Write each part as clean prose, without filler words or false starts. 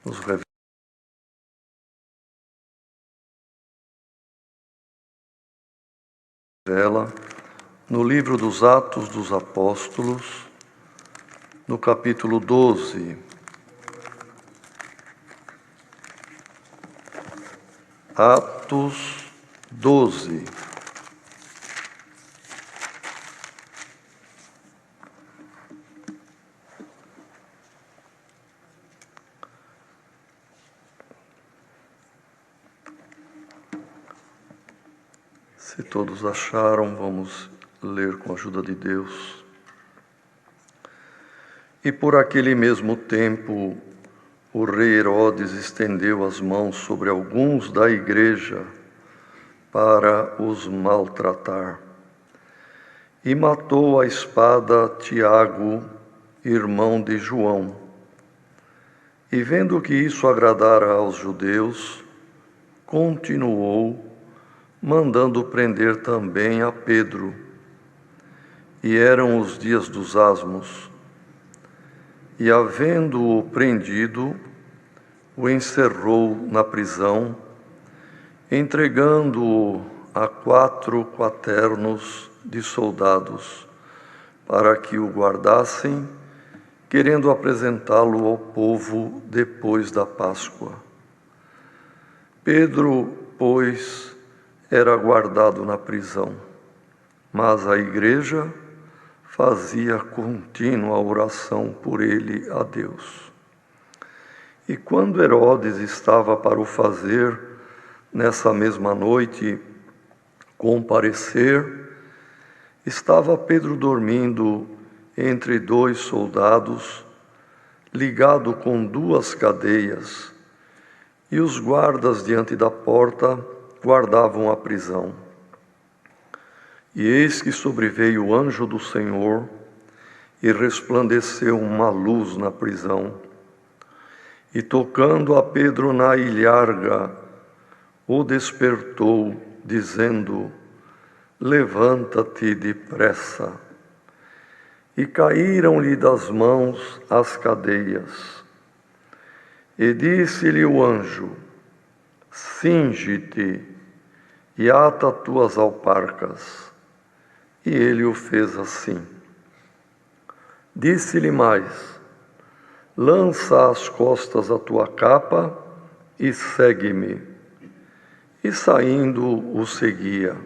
nos revela no livro dos Atos dos Apóstolos, no capítulo 12. Atos 12. Se todos acharam, vamos ler com a ajuda de Deus. E por aquele mesmo tempo, o rei Herodes estendeu as mãos sobre alguns da igreja para os maltratar. E matou à espada Tiago, irmão de João. E vendo que isso agradara aos judeus, continuou mandando prender também a Pedro. E eram os dias dos asmos. E, havendo-o prendido, o encerrou na prisão, entregando-o a 4 quaternos de soldados, para que o guardassem, querendo apresentá-lo ao povo depois da Páscoa. Pedro, pois, era guardado na prisão, mas a igreja fazia contínua oração por ele a Deus. E quando Herodes estava para o fazer, nessa mesma noite, comparecer, estava Pedro dormindo entre 2 soldados, ligado com 2 cadeias, e os guardas diante da porta guardavam a prisão. E eis que sobreveio o anjo do Senhor, e resplandeceu uma luz na prisão. E tocando a Pedro na ilharga, o despertou, dizendo: levanta-te depressa. E caíram-lhe das mãos as cadeias. E disse-lhe o anjo: cinge-te e ata tuas alparcas. E ele o fez assim. Disse-lhe mais: lança às costas a tua capa e segue-me. E saindo o seguia.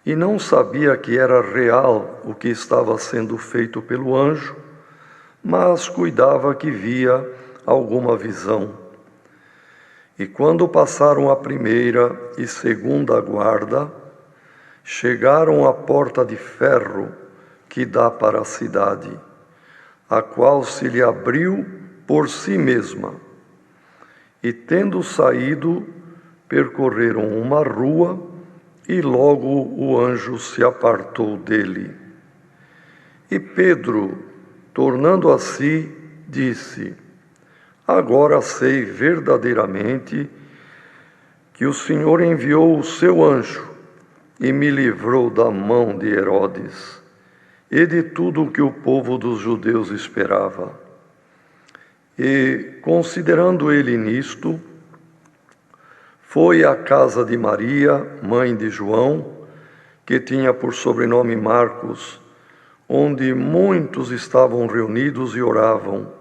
E não sabia que era real o que estava sendo feito pelo anjo, mas cuidava que via alguma visão. E quando passaram a primeira e segunda guarda, chegaram à porta de ferro que dá para a cidade, a qual se lhe abriu por si mesma. E tendo saído, percorreram uma rua, e logo o anjo se apartou dele. E Pedro, tornando a si, disse: agora sei verdadeiramente que o Senhor enviou o seu anjo e me livrou da mão de Herodes e de tudo o que o povo dos judeus esperava. E, considerando ele nisto, foi à casa de Maria, mãe de João, que tinha por sobrenome Marcos, onde muitos estavam reunidos e oravam.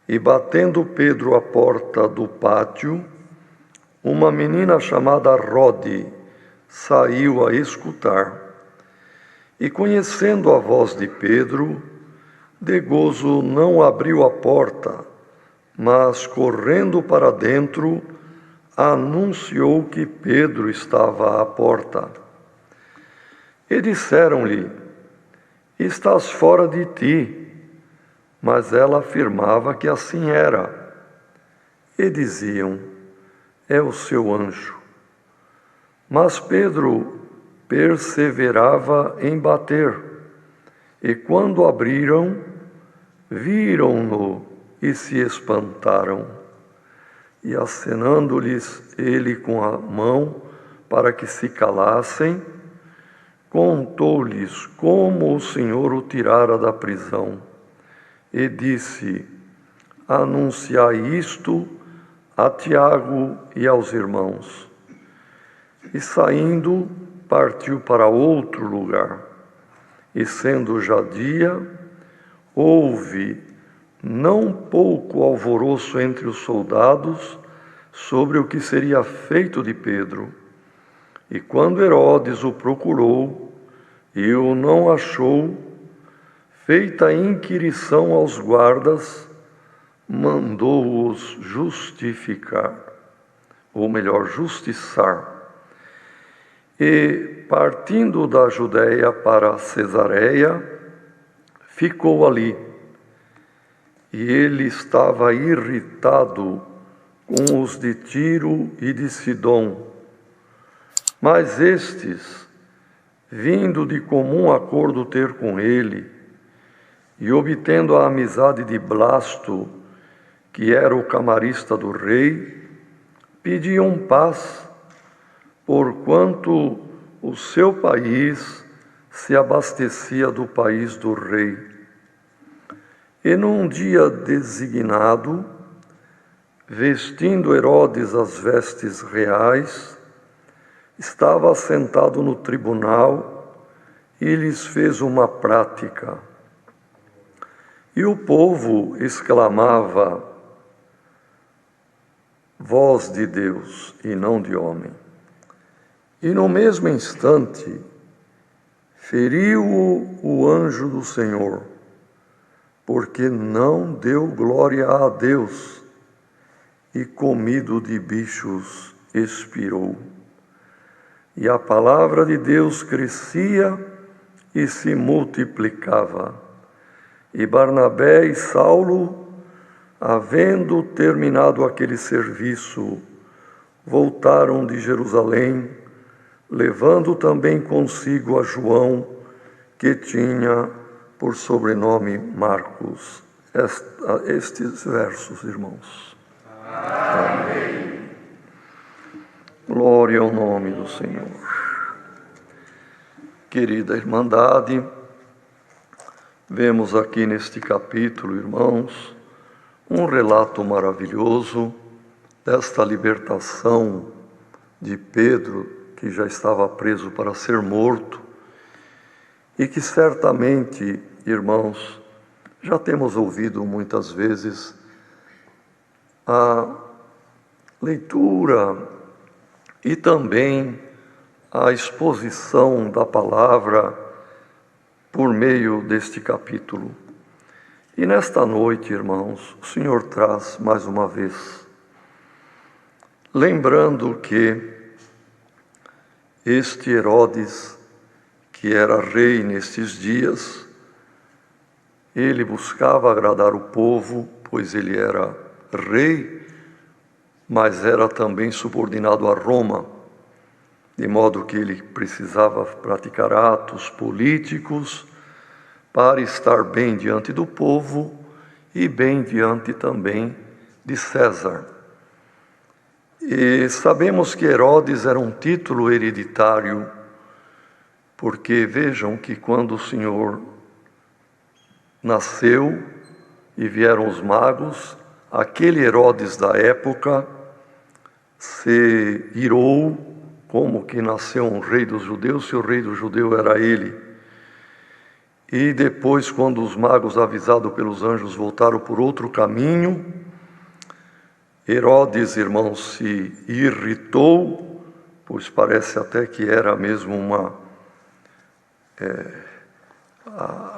E batendo Pedro à porta do pátio, uma menina chamada Rode saiu a escutar. E conhecendo a voz de Pedro, de gozo não abriu a porta, mas correndo para dentro, anunciou que Pedro estava à porta. E disseram-lhe: estás fora de ti. Mas ela afirmava que assim era. E diziam: é o seu anjo. Mas Pedro perseverava em bater. E quando abriram, viram-no e se espantaram. E acenando-lhes ele com a mão para que se calassem, contou-lhes como o Senhor o tirara da prisão. E disse: anunciai isto a Tiago e aos irmãos. E saindo, partiu para outro lugar. E sendo já dia, houve não pouco alvoroço entre os soldados sobre o que seria feito de Pedro. E quando Herodes o procurou e o não achou, feita a inquirição aos guardas, mandou-os justificar, ou melhor, justiçar. E, partindo da Judéia para Cesareia, ficou ali. E ele estava irritado com os de Tiro e de Sidom. Mas estes, vindo de comum acordo ter com ele, e obtendo a amizade de Blasto, que era o camarista do rei, pediam paz, porquanto o seu país se abastecia do país do rei. E num dia designado, vestindo Herodes as vestes reais, estava assentado no tribunal e lhes fez uma prática. E o povo exclamava: voz de Deus e não de homem. E no mesmo instante, feriu-o o anjo do Senhor, porque não deu glória a Deus, e comido de bichos expirou. E a palavra de Deus crescia e se multiplicava. E Barnabé e Saulo, havendo terminado aquele serviço, voltaram de Jerusalém, levando também consigo a João, que tinha por sobrenome Marcos. Estes versos, irmãos. Amém. Glória ao nome do Senhor. Querida Irmandade, vemos aqui neste capítulo, irmãos, um relato maravilhoso desta libertação de Pedro, que já estava preso para ser morto, e que certamente, irmãos, já temos ouvido muitas vezes a leitura e também a exposição da palavra por meio deste capítulo. E nesta noite, irmãos, o Senhor traz mais uma vez, lembrando que este Herodes, que era rei nestes dias, ele buscava agradar o povo, pois ele era rei, mas era também subordinado a Roma, de modo que ele precisava praticar atos políticos para estar bem diante do povo e bem diante também de César. E sabemos que Herodes era um título hereditário, porque vejam que quando o Senhor nasceu e vieram os magos, aquele Herodes da época se irou, como que nasceu um rei dos judeus, se o rei do judeu era ele. E depois, quando os magos, avisados pelos anjos, voltaram por outro caminho, Herodes, irmãos, se irritou, pois parece até que era mesmo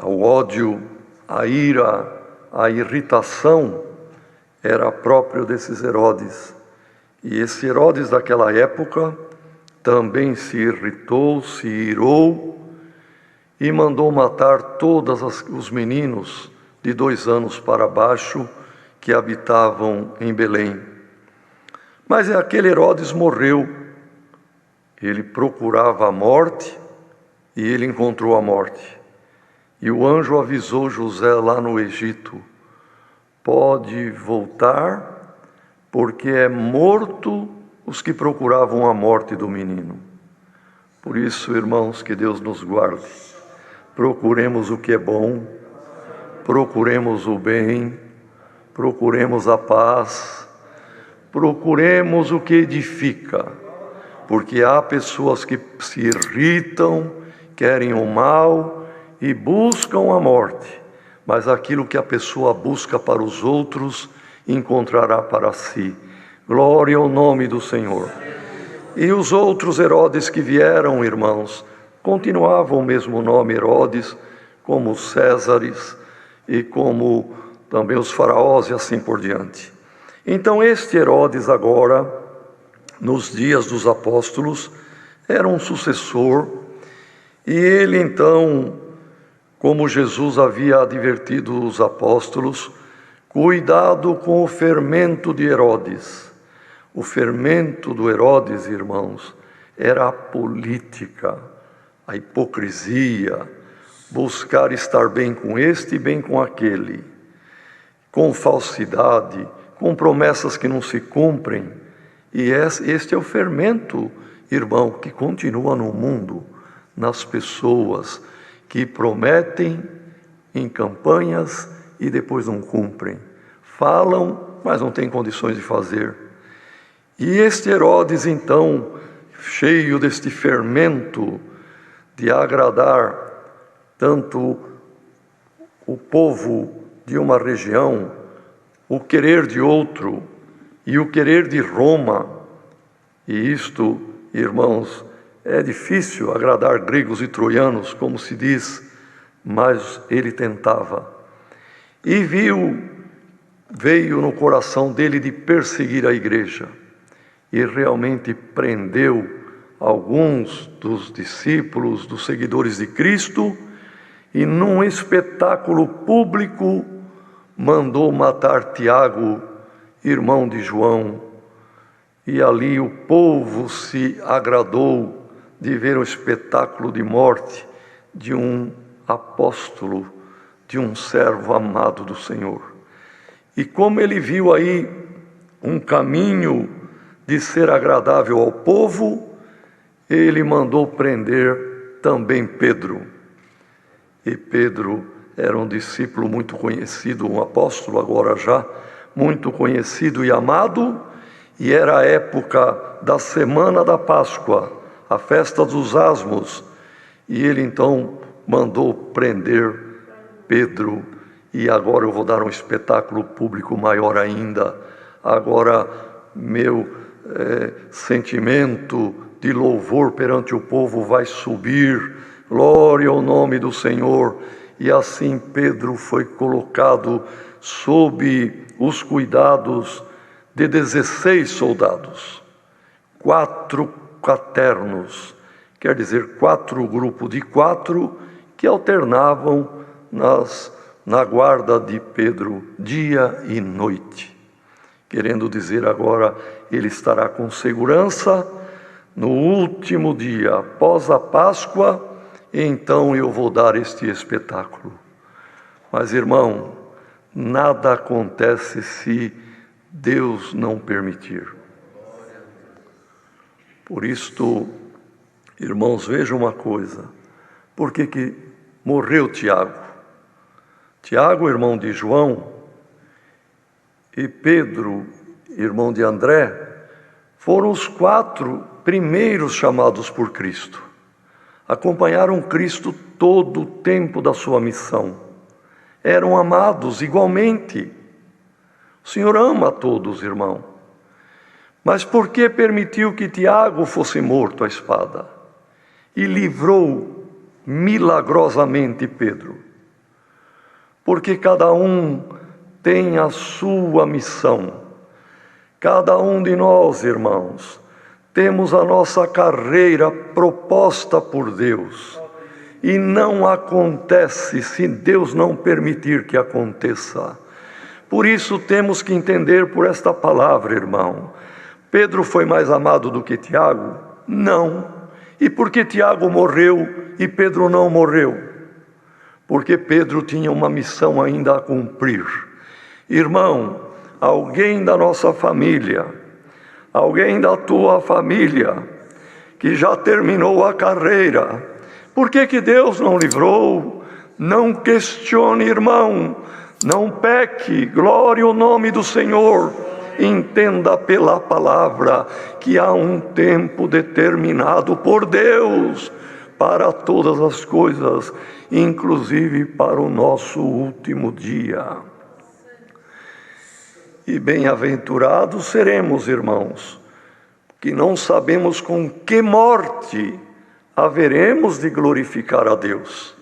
o ódio, a ira, a irritação era próprio desses Herodes. E esse Herodes daquela época também se irritou, se irou e mandou matar todos os meninos de 2 anos para baixo que habitavam em Belém. Mas aquele Herodes morreu. Ele procurava a morte e ele encontrou a morte. E o anjo avisou José lá no Egito: pode voltar, porque é morto os que procuravam a morte do menino. Por isso, irmãos, que Deus nos guarde. Procuremos o que é bom, procuremos o bem, procuremos a paz, procuremos o que edifica, porque há pessoas que se irritam, querem o mal e buscam a morte, mas aquilo que a pessoa busca para os outros, encontrará para si. Glória ao nome do Senhor. E os outros Herodes que vieram, irmãos, continuavam o mesmo nome Herodes, como os Césares e como também os faraós e assim por diante. Então este Herodes agora, nos dias dos apóstolos, era um sucessor, e ele então, como Jesus havia advertido os apóstolos, cuidado com o fermento de Herodes. O fermento do Herodes, irmãos, era a política, a hipocrisia, buscar estar bem com este e bem com aquele, com falsidade, com promessas que não se cumprem. E este é o fermento, irmão, que continua no mundo, nas pessoas que prometem em campanhas e depois não cumprem. Falam, mas não têm condições de fazer. E este Herodes, então, cheio deste fermento de agradar tanto o povo de uma região, o querer de outro e o querer de Roma, e isto, irmãos, é difícil agradar gregos e troianos, como se diz, mas ele tentava. E veio no coração dele de perseguir a igreja, e realmente prendeu alguns dos discípulos, dos seguidores de Cristo, e num espetáculo público mandou matar Tiago, irmão de João. E ali o povo se agradou de ver o espetáculo de morte de um apóstolo, de um servo amado do Senhor. E como ele viu aí um caminho de ser agradável ao povo, ele mandou prender também Pedro. E Pedro era um discípulo muito conhecido, um apóstolo agora já, muito conhecido e amado, e era a época da semana da Páscoa, a festa dos Asmos, e ele então mandou prender Pedro. E agora eu vou dar um espetáculo público maior ainda. Agora meu sentimento de louvor perante o povo vai subir, glória ao nome do Senhor. E assim Pedro foi colocado sob os cuidados de 16 soldados, 4 quaternos, quer dizer 4 grupos de 4 que alternavam na guarda de Pedro dia e noite. Querendo dizer agora, ele estará com segurança no último dia, após a Páscoa, e então eu vou dar este espetáculo. Mas, irmão, nada acontece se Deus não permitir. Por isto, irmãos, vejam uma coisa. Por que morreu Tiago? Tiago, irmão de João, e Pedro, irmão de André, foram os 4 primeiros chamados por Cristo. Acompanharam Cristo todo o tempo da sua missão. Eram amados igualmente. O Senhor ama a todos, irmão. Mas por que permitiu que Tiago fosse morto à espada? E livrou milagrosamente Pedro? Porque cada um tem a sua missão. Cada um de nós, irmãos, temos a nossa carreira proposta por Deus. E não acontece se Deus não permitir que aconteça. Por isso temos que entender por esta palavra, irmão. Pedro foi mais amado do que Tiago? Não. E por que Tiago morreu e Pedro não morreu? Porque Pedro tinha uma missão ainda a cumprir. Irmão, alguém da nossa família, alguém da tua família, que já terminou a carreira, por que Deus não livrou? Não questione, irmão. Não peque, glória ao nome do Senhor. Entenda pela palavra que há um tempo determinado por Deus para todas as coisas, inclusive para o nosso último dia. E bem-aventurados seremos, irmãos, que não sabemos com que morte haveremos de glorificar a Deus.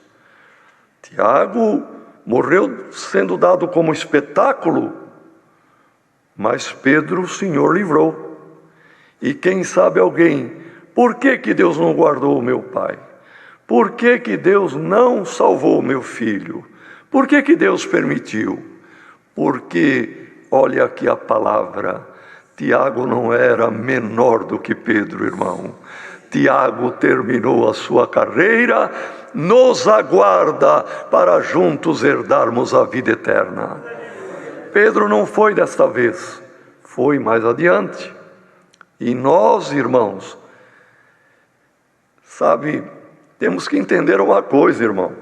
Tiago morreu sendo dado como espetáculo, mas Pedro o Senhor livrou. E quem sabe alguém, por que Deus não guardou o meu pai? Por que Deus não salvou o meu filho? Por que Deus permitiu? Porque, olha aqui a palavra, Tiago não era menor do que Pedro, irmão. Tiago terminou a sua carreira, nos aguarda para juntos herdarmos a vida eterna. Pedro não foi desta vez, foi mais adiante. E nós, irmãos, sabe, temos que entender uma coisa, irmão.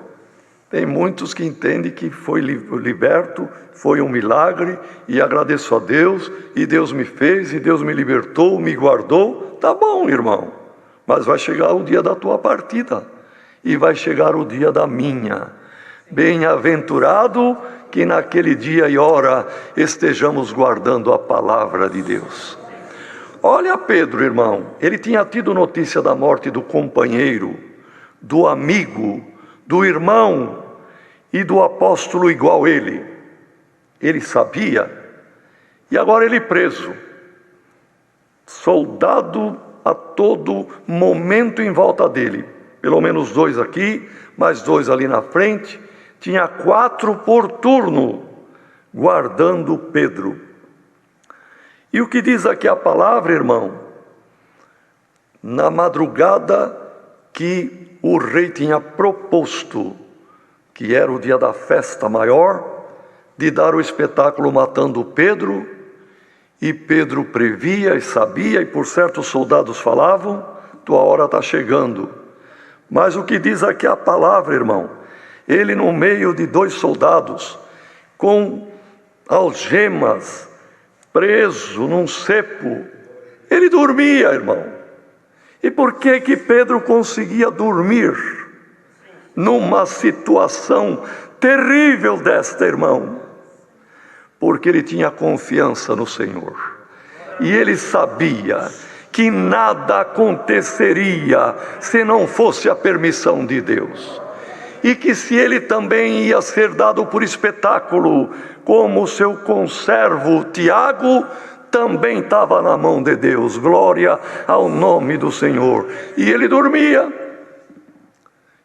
Tem muitos que entendem que foi liberto, foi um milagre, e agradeço a Deus, e Deus me fez, e Deus me libertou, me guardou. Tá bom, irmão, mas vai chegar o dia da tua partida, e vai chegar o dia da minha. Bem-aventurado que naquele dia e hora estejamos guardando a palavra de Deus. Olha Pedro, irmão, ele tinha tido notícia da morte do companheiro, do amigo, do irmão e do apóstolo igual ele. Ele sabia, e agora ele preso, soldado a todo momento em volta dele, pelo menos 2 aqui, mais 2 ali na frente, tinha 4 por turno, guardando Pedro. E o que diz aqui a palavra, irmão? Na madrugada que o rei tinha proposto, que era o dia da festa maior, de dar o espetáculo matando Pedro, e Pedro previa e sabia, e por certos soldados falavam, tua hora está chegando. Mas o que diz aqui a palavra, irmão? Ele no meio de 2 soldados, com algemas, preso num cepo, ele dormia, irmão. E por que Pedro conseguia dormir numa situação terrível desta, irmão? Porque ele tinha confiança no Senhor, e ele sabia que nada aconteceria se não fosse a permissão de Deus, e que se ele também ia ser dado por espetáculo, como seu conservo Tiago, também estava na mão de Deus. Glória ao nome do Senhor. E ele dormia,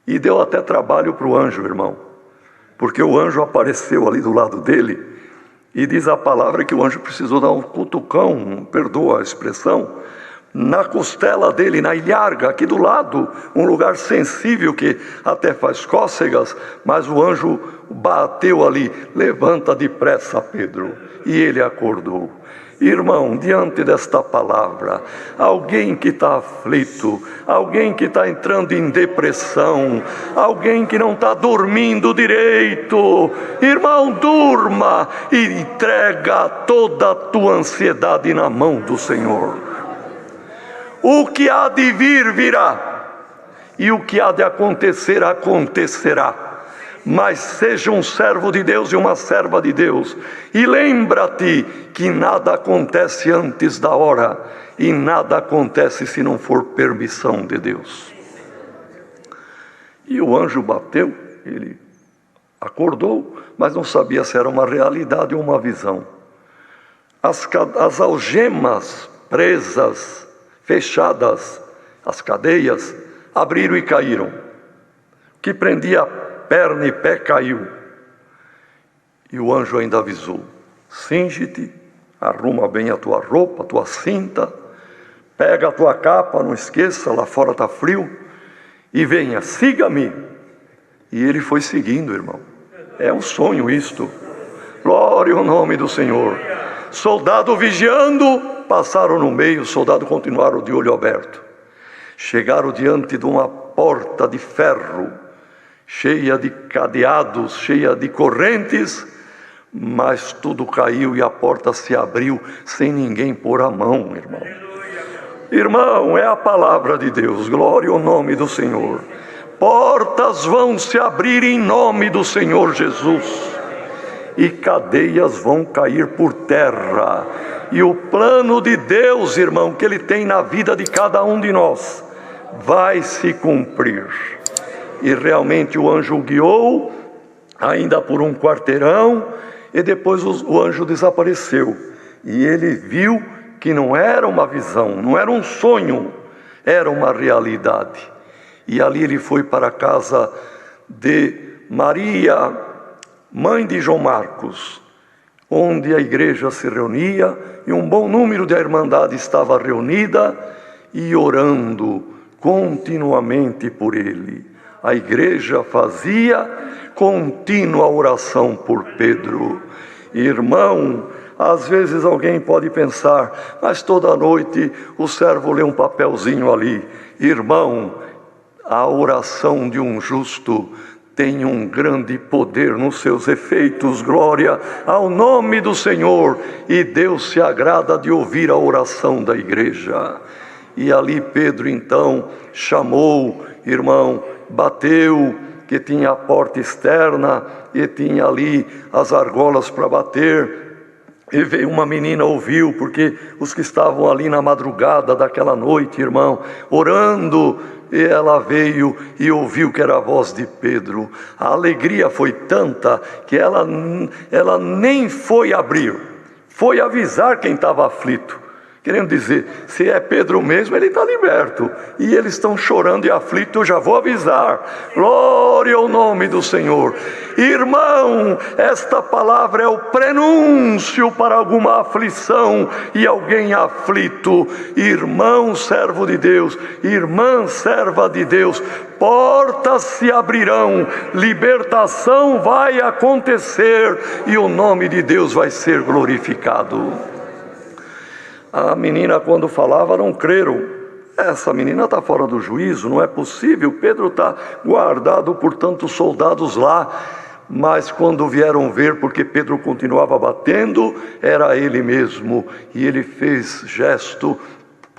e deu até trabalho para o anjo, irmão, porque o anjo apareceu ali do lado dele, e diz a palavra que o anjo precisou dar um cutucão, perdoa a expressão, na costela dele, na ilharga, aqui do lado, um lugar sensível que até faz cócegas, mas o anjo bateu ali, levanta depressa Pedro, e ele acordou. Irmão, diante desta palavra, alguém que está aflito, alguém que está entrando em depressão, alguém que não está dormindo direito, irmão, durma e entrega toda a tua ansiedade na mão do Senhor. O que há de vir, virá, e o que há de acontecer, acontecerá. Mas seja um servo de Deus e uma serva de Deus, e lembra-te que nada acontece antes da hora, e nada acontece se não for permissão de Deus. E o anjo bateu, ele acordou, mas não sabia se era uma realidade ou uma visão. As algemas presas, fechadas, as cadeias, abriram e caíram. O que prendia perna e pé caiu. E o anjo ainda avisou: cinge-te, arruma bem a tua roupa, a tua cinta, pega a tua capa, não esqueça, lá fora está frio, e venha, siga-me. E ele foi seguindo, irmão. É um sonho isto. Glória ao nome do Senhor. Soldado vigiando, passaram no meio, os soldados continuaram de olho aberto. Chegaram diante de uma porta de ferro, cheia de cadeados, cheia de correntes, mas tudo caiu e a porta se abriu sem ninguém pôr a mão, irmão. Irmão, é a palavra de Deus, glória ao nome do Senhor. Portas vão se abrir em nome do Senhor Jesus, e cadeias vão cair por terra, e o plano de Deus, irmão, que Ele tem na vida de cada um de nós, vai se cumprir. E realmente o anjo guiou, ainda por um quarteirão, e depois o anjo desapareceu, e ele viu que não era uma visão, não era um sonho, era uma realidade. E ali ele foi para a casa de Maria, mãe de João Marcos, onde a igreja se reunia, e um bom número da irmandade estava reunida e orando continuamente por ele. A igreja fazia contínua oração por Pedro. Irmão, às vezes alguém pode pensar, mas toda noite o servo lê um papelzinho ali. Irmão, a oração de um justo tem um grande poder nos seus efeitos, glória ao nome do Senhor, e Deus se agrada de ouvir a oração da igreja. E ali Pedro então chamou, irmão, bateu, que tinha a porta externa e tinha ali as argolas para bater. E veio uma menina, ouviu, porque os que estavam ali na madrugada daquela noite, irmão, orando, e ela veio e ouviu que era a voz de Pedro. A alegria foi tanta que ela nem foi abrir, foi avisar quem estava aflito. Querendo dizer, se é Pedro mesmo, ele está liberto. E eles estão chorando e aflitos, eu já vou avisar. Glória ao nome do Senhor. Irmão, esta palavra é o prenúncio para alguma aflição e alguém aflito. Irmão, servo de Deus, irmã, serva de Deus, portas se abrirão, libertação vai acontecer e o nome de Deus vai ser glorificado. A menina, quando falava, não creram. Essa menina está fora do juízo, não é possível. Pedro está guardado por tantos soldados lá. Mas quando vieram ver, porque Pedro continuava batendo, era ele mesmo. E ele fez gesto: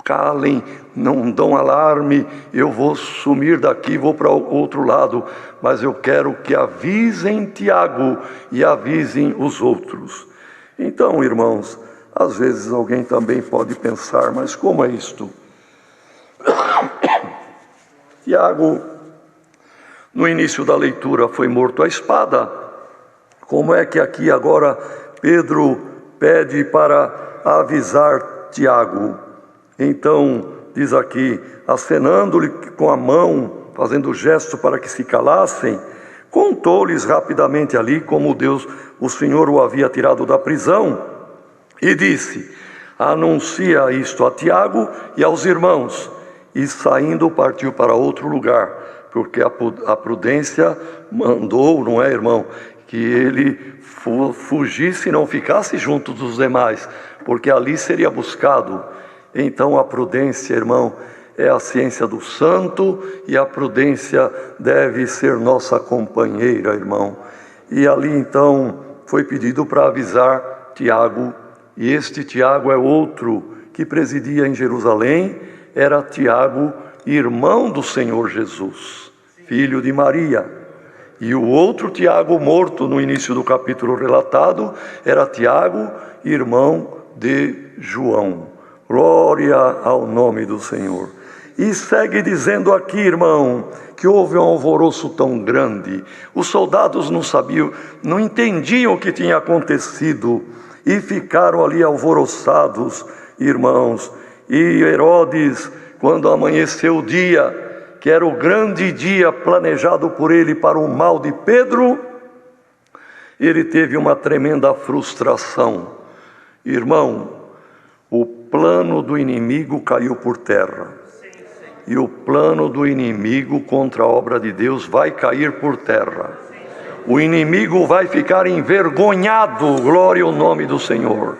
calem, não dão alarme, eu vou sumir daqui, vou para o outro lado. Mas eu quero que avisem Tiago e avisem os outros. Então, irmãos, às vezes alguém também pode pensar, mas como é isto? Tiago, no início da leitura, foi morto à espada. Como é que aqui agora Pedro pede para avisar Tiago? Então, diz aqui, acenando-lhe com a mão, fazendo gesto para que se calassem, contou-lhes rapidamente ali como Deus, o Senhor o havia tirado da prisão. E disse: anuncia isto a Tiago e aos irmãos. E saindo partiu para outro lugar, porque a prudência mandou, não é, irmão, que ele fugisse e não ficasse junto dos demais, porque ali seria buscado. Então a prudência, irmão, é a ciência do santo, e a prudência deve ser nossa companheira, irmão. E ali então foi pedido para avisar Tiago. E este Tiago é outro que presidia em Jerusalém, era Tiago, irmão do Senhor Jesus, filho de Maria. E o outro Tiago, morto no início do capítulo relatado, era Tiago, irmão de João. Glória ao nome do Senhor. E segue dizendo aqui, irmão, que houve um alvoroço tão grande. Os soldados não sabiam, não entendiam o que tinha acontecido. E ficaram ali alvoroçados, irmãos. E Herodes, quando amanheceu o dia, que era o grande dia planejado por ele para o mal de Pedro, ele teve uma tremenda frustração. Irmão, o plano do inimigo caiu por terra. E o plano do inimigo contra a obra de Deus vai cair por terra. O inimigo vai ficar envergonhado, glória ao nome do Senhor,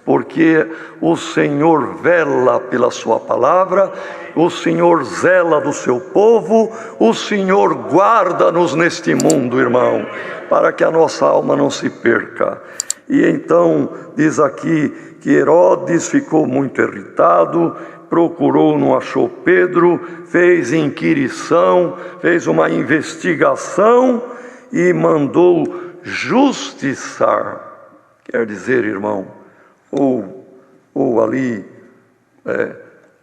porque o Senhor vela pela sua palavra, o Senhor zela do seu povo, o Senhor guarda-nos neste mundo, irmão, para que a nossa alma não se perca. E então diz aqui que Herodes ficou muito irritado, procurou, não achou Pedro, fez inquirição, fez uma investigação e mandou justiçar. Quer dizer, irmão, ou ali,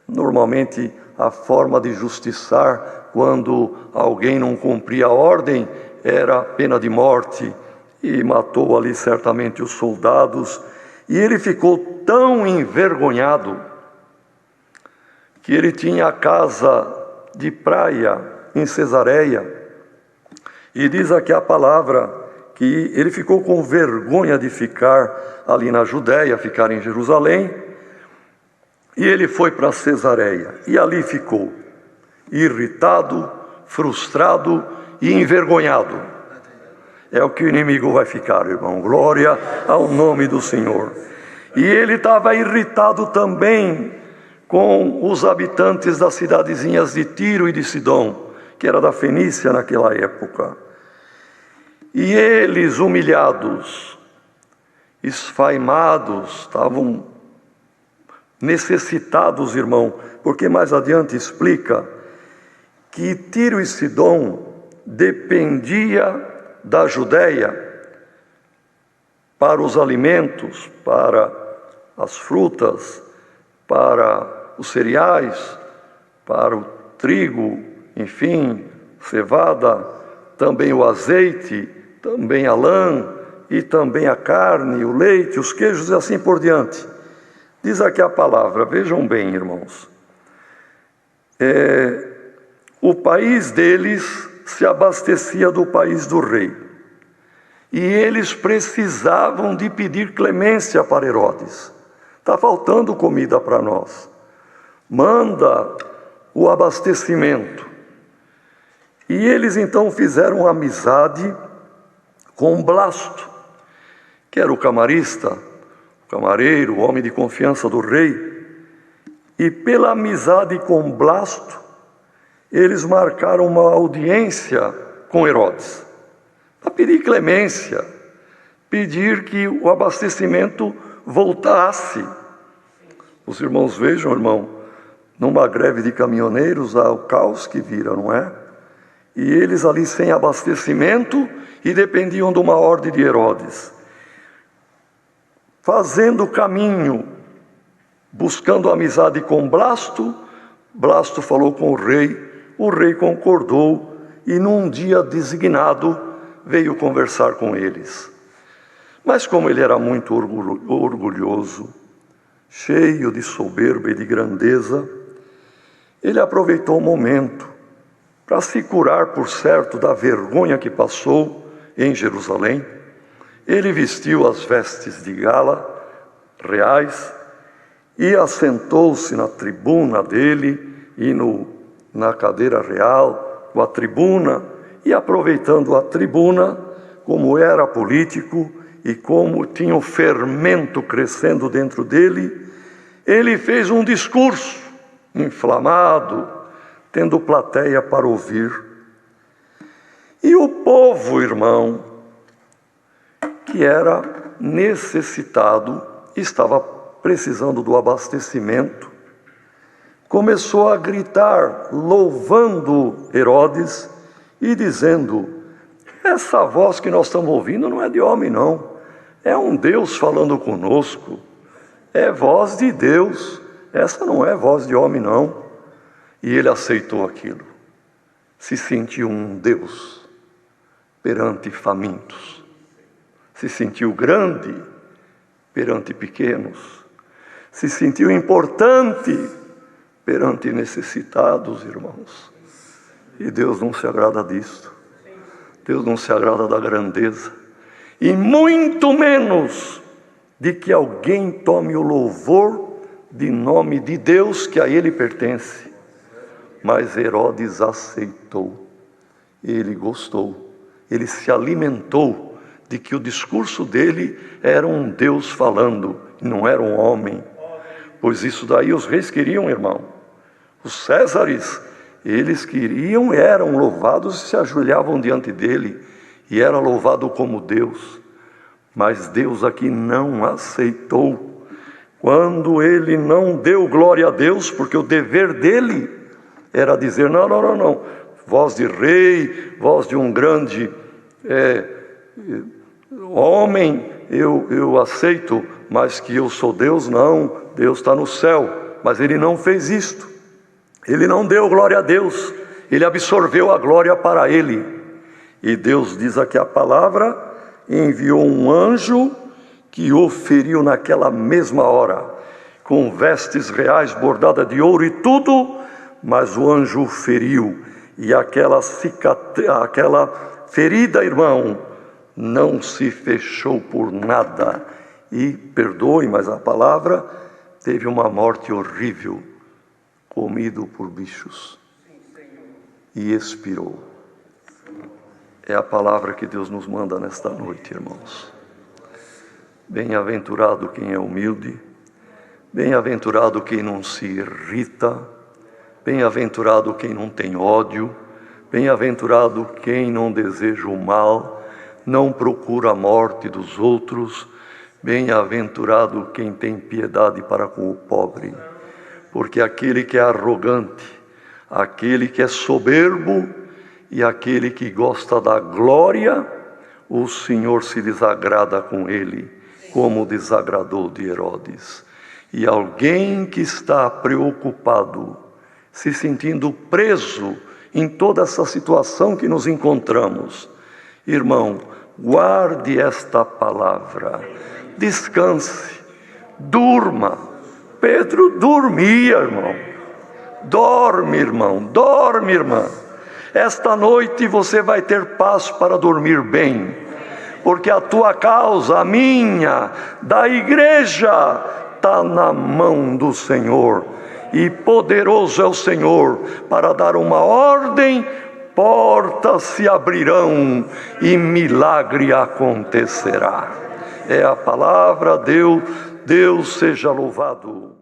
normalmente a forma de justiçar, quando alguém não cumpria a ordem, era pena de morte, e matou ali certamente os soldados, e ele ficou tão envergonhado, que ele tinha a casa de praia em Cesareia, e diz aqui a palavra, que ele ficou com vergonha de ficar ali na Judéia, ficar em Jerusalém, e ele foi para Cesareia, e ali ficou, irritado, frustrado e envergonhado. É o que o inimigo vai ficar, irmão, glória ao nome do Senhor. E ele estava irritado também com os habitantes das cidadezinhas de Tiro e de Sidom, que era da Fenícia naquela época. E eles, humilhados, esfaimados, estavam necessitados, irmão, porque mais adiante explica que Tiro e Sidom dependia da Judéia para os alimentos, para as frutas, para os cereais, para o trigo, enfim, cevada, também o azeite, também a lã, e também a carne, o leite, os queijos e assim por diante. Diz aqui a palavra, vejam bem, irmãos. O país deles se abastecia do país do rei. E eles precisavam de pedir clemência para Herodes. Está faltando comida para nós. Manda o abastecimento. E eles então fizeram amizade com Blasto, que era o camarista, o camareiro, o homem de confiança do rei. E pela amizade com Blasto, eles marcaram uma audiência com Herodes, para pedir clemência, pedir que o abastecimento voltasse. Os irmãos vejam, irmão, numa greve de caminhoneiros há o caos que vira, não é? E eles ali sem abastecimento e dependiam de uma ordem de Herodes. Fazendo o caminho, buscando amizade com Blasto, Blasto falou com o rei concordou e num dia designado veio conversar com eles. Mas como ele era muito orgulhoso, cheio de soberba e de grandeza, ele aproveitou o momento para se curar, por certo, da vergonha que passou em Jerusalém. Ele vestiu as vestes de gala reais e assentou-se na tribuna dele e na cadeira real, com a tribuna, e aproveitando a tribuna, como era político e como tinha um fermento crescendo dentro dele, ele fez um discurso inflamado, tendo plateia para ouvir. E o povo, irmão, que era necessitado, estava precisando do abastecimento, começou a gritar, louvando Herodes e dizendo: essa voz que nós estamos ouvindo não é de homem não, é um Deus falando conosco, é voz de Deus, essa não é voz de homem não. E ele aceitou aquilo, se sentiu um Deus perante famintos, se sentiu grande perante pequenos, se sentiu importante perante necessitados, irmãos. E Deus não se agrada disso, Deus não se agrada da grandeza, e muito menos de que alguém tome o louvor de nome de Deus que a ele pertence. Mas Herodes aceitou, ele gostou, ele se alimentou de que o discurso dele era um Deus falando, não era um homem. Pois isso daí os reis queriam, irmão. Os Césares, eles queriam, eram louvados e se ajoelhavam diante dele. E era louvado como Deus. Mas Deus aqui não aceitou. Quando ele não deu glória a Deus, porque o dever dele era dizer, não. Voz de rei, voz de um grande homem, eu aceito, mas que eu sou Deus, não. Deus está no céu. Mas ele não fez isto. Ele não deu glória a Deus. Ele absorveu a glória para ele. E Deus diz aqui a palavra, enviou um anjo que o feriu naquela mesma hora, com vestes reais bordadas de ouro e tudo, mas o anjo o feriu. E aquela ferida, irmão, não se fechou por nada. E, perdoe, mas a palavra, teve uma morte horrível, comido por bichos, e expirou. É a palavra que Deus nos manda nesta noite, irmãos. Bem-aventurado quem é humilde, bem-aventurado quem não se irrita, bem-aventurado quem não tem ódio, bem-aventurado quem não deseja o mal, não procura a morte dos outros, bem-aventurado quem tem piedade para com o pobre, porque aquele que é arrogante, aquele que é soberbo e aquele que gosta da glória, o Senhor se desagrada com ele, como desagradou de Herodes. E alguém que está preocupado, se sentindo preso em toda essa situação que nos encontramos, irmão, guarde esta palavra, descanse, durma. Pedro dormia, irmão. Dorme, irmão, dorme, irmã. Esta noite você vai ter paz para dormir bem, porque a tua causa, a minha, da igreja, está na mão do Senhor. E poderoso é o Senhor para dar uma ordem, portas se abrirão e milagre acontecerá. É a palavra, Deus seja louvado.